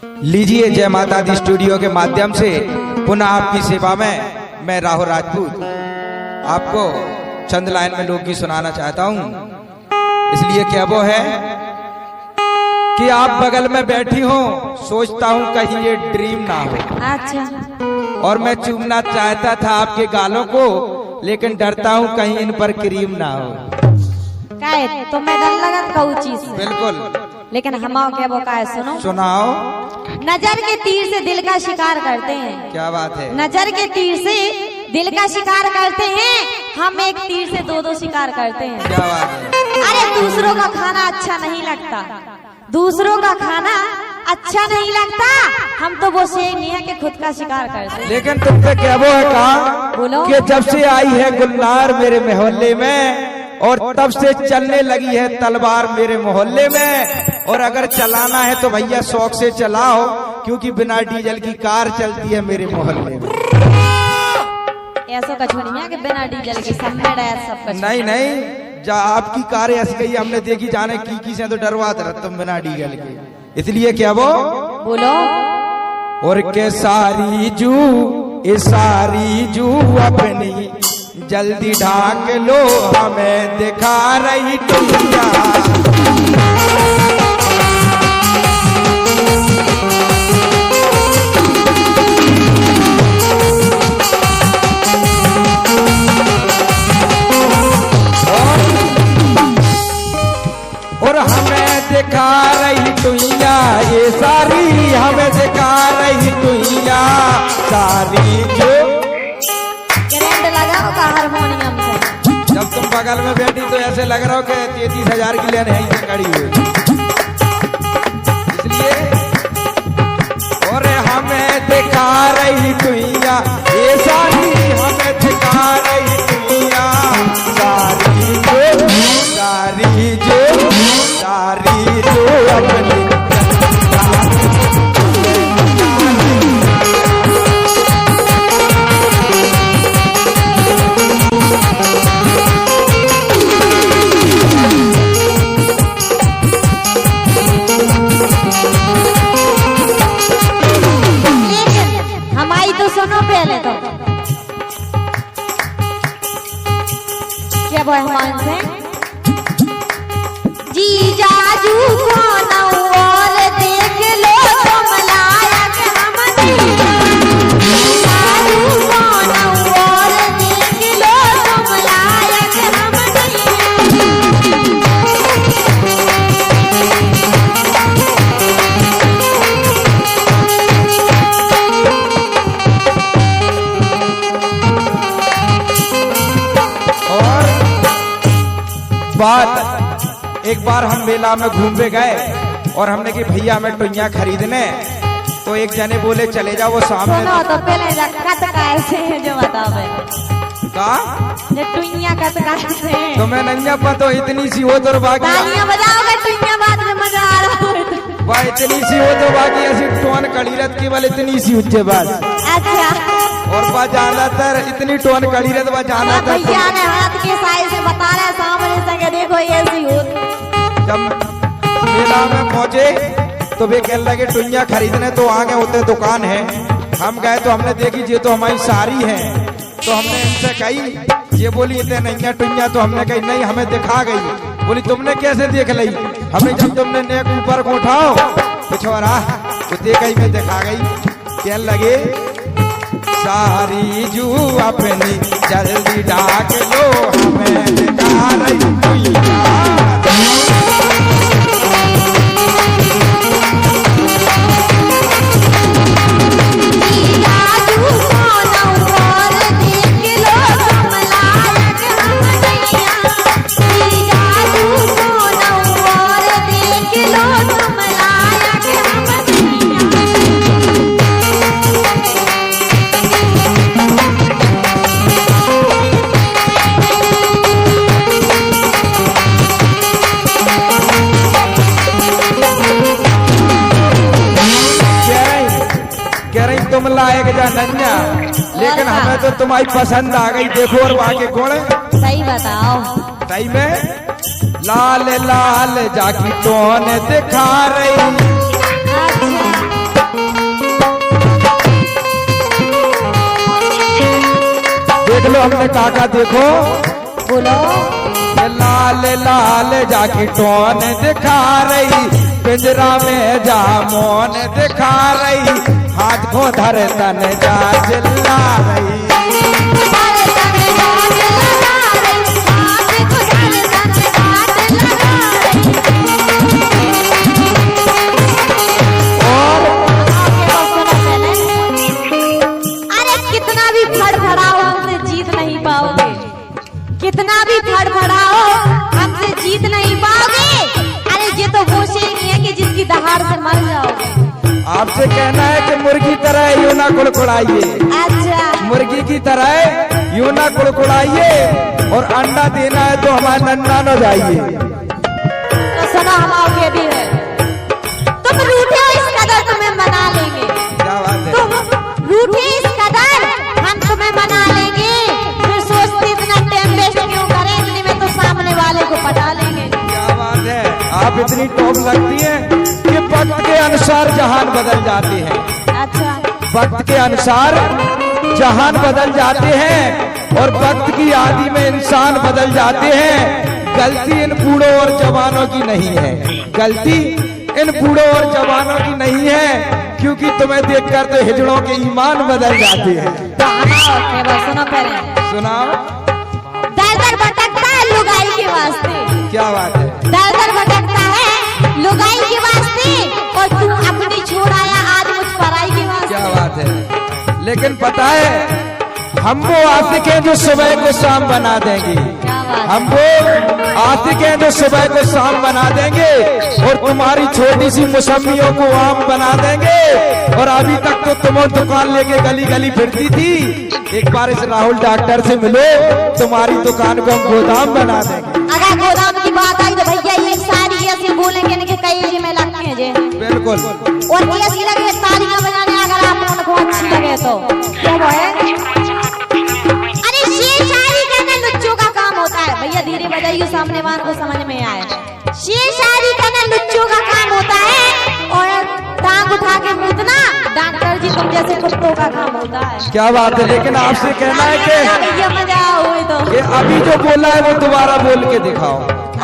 लीजिए जय माता दी स्टूडियो के माध्यम से पुनः आपकी सेवा में मैं राहुल राजपूत आपको चंद लाइन में लोकगीत सुनाना चाहता हूँ। इसलिए क्या वो है कि आप बगल में बैठी हो, सोचता हूँ कहीं ये ड्रीम ना हो। अच्छा। और मैं चूमना चाहता था आपके गालों को, लेकिन डरता हूँ कहीं इन पर क्रीम ना हो। काहे तो मैं डर लगत कहू चीज से। बिल्कुल, लेकिन हमाओ क्या वो काहे सुनो। सुनाओ। नजर के तीर से दिल का शिकार करते हैं। क्या बात है। नजर के तीर से दिल का शिकार करते हैं, हम एक तीर से दो दो शिकार करते हैं। क्या बात है। अरे दूसरों का खाना अच्छा नहीं लगता, दूसरों का खाना अच्छा नहीं लगता, हम तो वो से नहीं है कि खुद का शिकार करते हैं। लेकिन तुमसे क्या वो है कहा बोलो। कि जब से आई है गुलनार मेरे मोहल्ले में, और तब से चलने लगी है तलवार मेरे मोहल्ले में। और अगर चलाना है तो भैया शौक से चलाओ, क्योंकि बिना डीजल की कार चलती है मेरे मोहल्ले में। ऐसा कछ नहीं है कि बिना डीजल की सब कछ नहीं नहीं, जा आपकी कार ऐसी गई हमने देखी, जाने की से तो डरवाते रह तुम बिना डीजल के। इसलिए क्या वो बोलो। और के सारी जू ये सारी जू अपनी जल्दी ढाक लो, हमें दिखा रही दुनिया। और हमें दिखा रही दुनिया, ये सारी हमें दिखा रही दुनिया। सारी जो करंट लगाओ का हारमोनियम से। जब तुम बगल में बैठी तो ऐसे लग रहा हो कि 33,000 की लेन है इसे खड़ी हुई। इसलिए और हमें दिखा रही दुनिया, ये सारी हमें दिखा रही दुनिया। सारी जो सारी जो सारी जो अपनी सुनो पहले तो क्या बोल हमारे से जी जाजू को नौल देख लो तुम लायक हम नहीं। जाजू को नौल देख लो तुम लायक हम बात। एक बार हम मेला में घूमने गए और हमने कि भैया हमें टुइयां खरीदने, तो एक जने बोले चले जाओ वो सामने। सुनो तो पहले कत कैसे है जो बताओ का ये टुइयां कत कैसे है। तो मैं नंगा पतो इतनी सी हो तो बाकी तालियां बजाओगे टुइयां बाद में मजा आ रहा है। वाह इतनी सी हो तो बाकी ऐसी टोन कड़ीरत केवल इतनी सी उच्चे बस। अच्छा। और वह ज्यादातर इतनी टोन कड़ीरत वह ज्यादातर भैया ने हाथ के साइज से बता रहे सामने से देखो ऐसी हो। जब मेला में पहुंचे तो वे कहने लगे टुइयां खरीदने, तो आगे होते दुकान है। हम गए तो हमने देखी ये तो हमारी सारी है, तो हमने इनसे कही, ये बोली इतने नहीं है टुइयां, तो हमने कही नहीं हमें दिखा गई। बोली तुमने कैसे देख ली? हमें जब तुमने नेक ऊपर को उठाओ तो छोरा तो देख ही में दिखा गई। कहने लगे सारी जू अपनी जल्दी ढाक लो, हमें दिखा रही दुनिया। तुम लायक जा नन्या, लेकिन हमें तो तुम्हारी पसंद आ गई। देखो और बाकी कौन है? सही बताओ। सही में लाल लाल जाकी टोन दिखा रही। अच्छा। देख लो हमने काका देखो बोलो। ये लाल लाल जाकी टोन दिखा रही, पिंजरा में जा मोन दिखा रही, हाथ को धर तन जा चिल्ला रही। कितना भी फड़फड़ाओ हमसे जीत नहीं पाओगे। अरे ये तो वो शेर नहीं है कि जिसकी दहाड़ से मर जाओगे। आपसे कहना है कि मुर्गी तरह यूं ना कुड़कुड़ाइए। अच्छा, मुर्गी की तरह यूं ना कुड़कुड़ाइए, और अंडा देना है तो हमारा नन्ना न जाइए। तो सुनो, हम आओगे भी है, तुम रूठे हो इस कदर तुम्हें मना लेंगे। क्या बात है? तुम रूठे इस कदर हम तुम्हें मना लेंगे। फिर सोचते इतना टाइम वेस्ट क्यों करें, इतने में तो सामने वाले को पटा लेंगे। क्या बात है? आप इतनी टॉप लगती हैं कि वक्त के अनुसार जहान बदल जाते हैं। अच्छा, वक्त के अनुसार जहान बदल जाते हैं, और वक्त की आदि में इंसान बदल जाते हैं। गलती इन बूढ़ों और जवानों की नहीं है, गलती इन बूढ़ों और जवानों की नहीं है, क्योंकि तुम्हें देखकर तो हिजड़ों के ईमान बदल जाते हैं। तो सुनो, पहले सुनाओ। दर दर भटकता है लुगाई के वास्ते। क्या बात है? दर दर भटकता है लुगाई के वास्ते, और तू अपनी छोड़ आया आज मुझ पराई के वास्ते। क्या बात है? लेकिन पता है, हम वो आशिक हैं जो सुबह को शाम बना देंगे। हम वो आशिक हैं जो सुबह को शाम बना देंगे, और तुम्हारी छोटी सी मौसमियों को आम बना देंगे। और अभी तक तो तुम दुकान लेके गली गली फिरती थी, एक बार इस राहुल डॉक्टर से मिलो, तुम्हारी दुकान को हम गोदाम बना देंगे। अगर गोदाम की बात आई तो भैया ये सारी ऐसी बोलेंगे कि कई में लगती है जे। बिल्कुल। और ऐसी लगे तालियां बजाने, अगर आप उनको अच्छी लगे तो क्या वो है? अरे शेर शायरी करना लुच्चों का काम होता है भैया, धीरे बजाइए सामने वाले को समझ में आए। शेर शायरी करना लुच्चों का काम होता है, और टांग उठा के मूतना डॉक्टर जी तुम जैसे कुत्तों का काम होता है। क्या बात है? लेकिन आपसे कहना है भैया मजा हुई तो कि अभी जो बोला है वो दोबारा बोल के दिखाओ।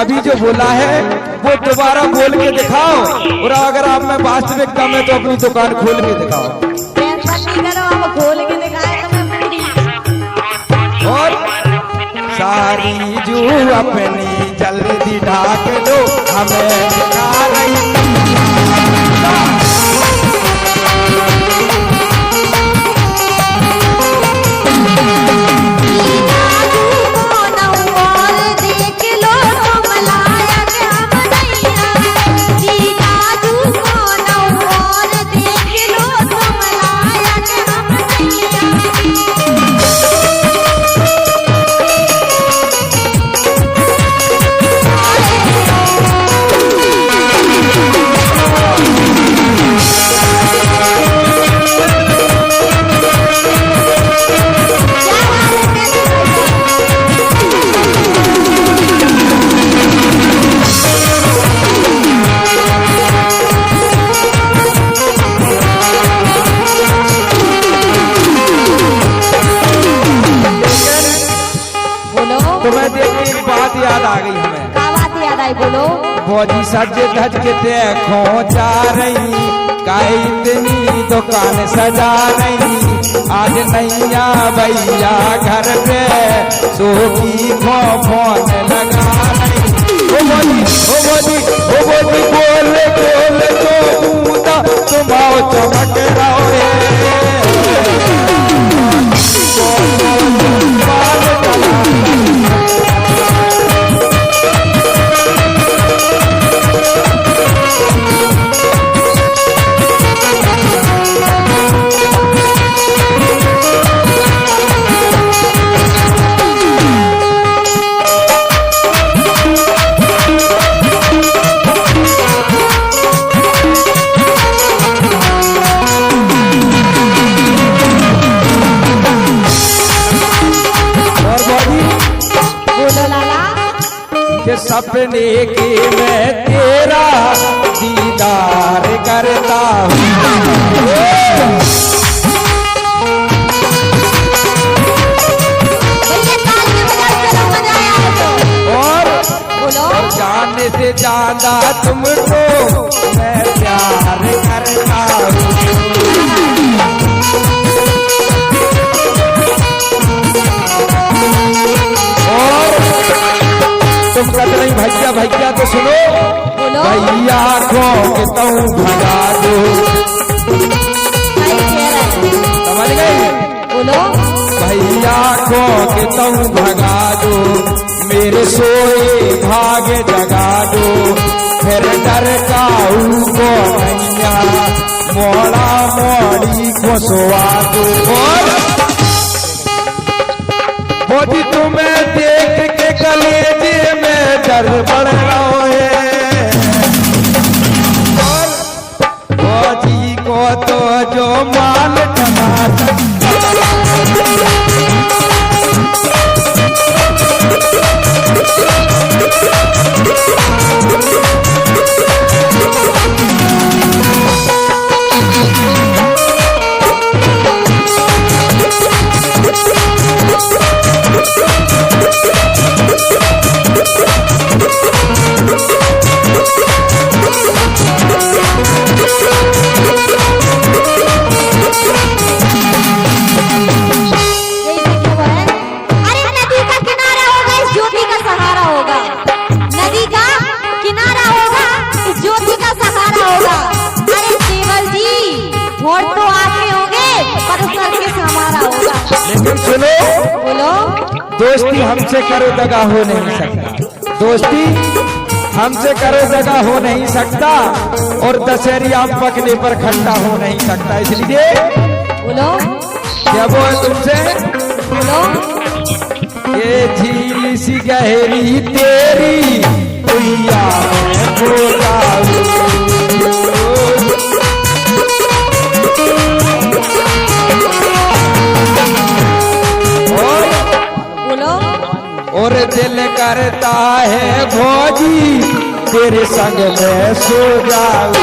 अभी जो बोला है वो दोबारा बोल के दिखाओ, और अगर आप में वास्तविकता में तो अपनी दुकान खोल के दिखाओ। टेंशन नहीं करो, हम खोल के दिखाए तुम्हें पूरी। और सारी जू अपनी जल्दी ढाक दो, हमें दिखा रही। तुम्हें देख एक बात याद आ गई हमें। क्या बात याद आई? बोलो। भौजी सज धज के देखो जा रही, काहे इतनी दुकान सजा रही, आज नैया भैया घर पे सोखी खो फोन लगा रही। ओ भौजी बोल बोल तो कूदा, तुम आओ चमक रहो रे। सपने की मैं तेरा दीदार करता हूँ। ज्यादा तुमको मैं प्यार करता हूँ। और तुम कहते नहीं भैया भैया तो सुनो, भैया को कहूँ भगा दो। समझ गई? बोलो। भैया को कहूँ भगा दो, मेरे सोए भागे जगा दो, फिर डर काऊ को नैया मोड़ा मोड़ी को सोआ दो। मोदी तुम्हें देख के कलेजे में डर बढ़ रहा है, मोदी को तो जो माल टमाटर सुनो, बोलो। दोस्ती हमसे करो दगा हो नहीं सकता, दोस्ती हमसे करो दगा हो नहीं सकता, और दशहरी आम पकने पर खट्टा हो नहीं सकता। इसलिए बोलो। क्या बोल तुमसे? बोलो। ये झील सी गहरी तेरी कुइया में बोला और दिल करता है भौजी तेरे संग में सो जाऊं।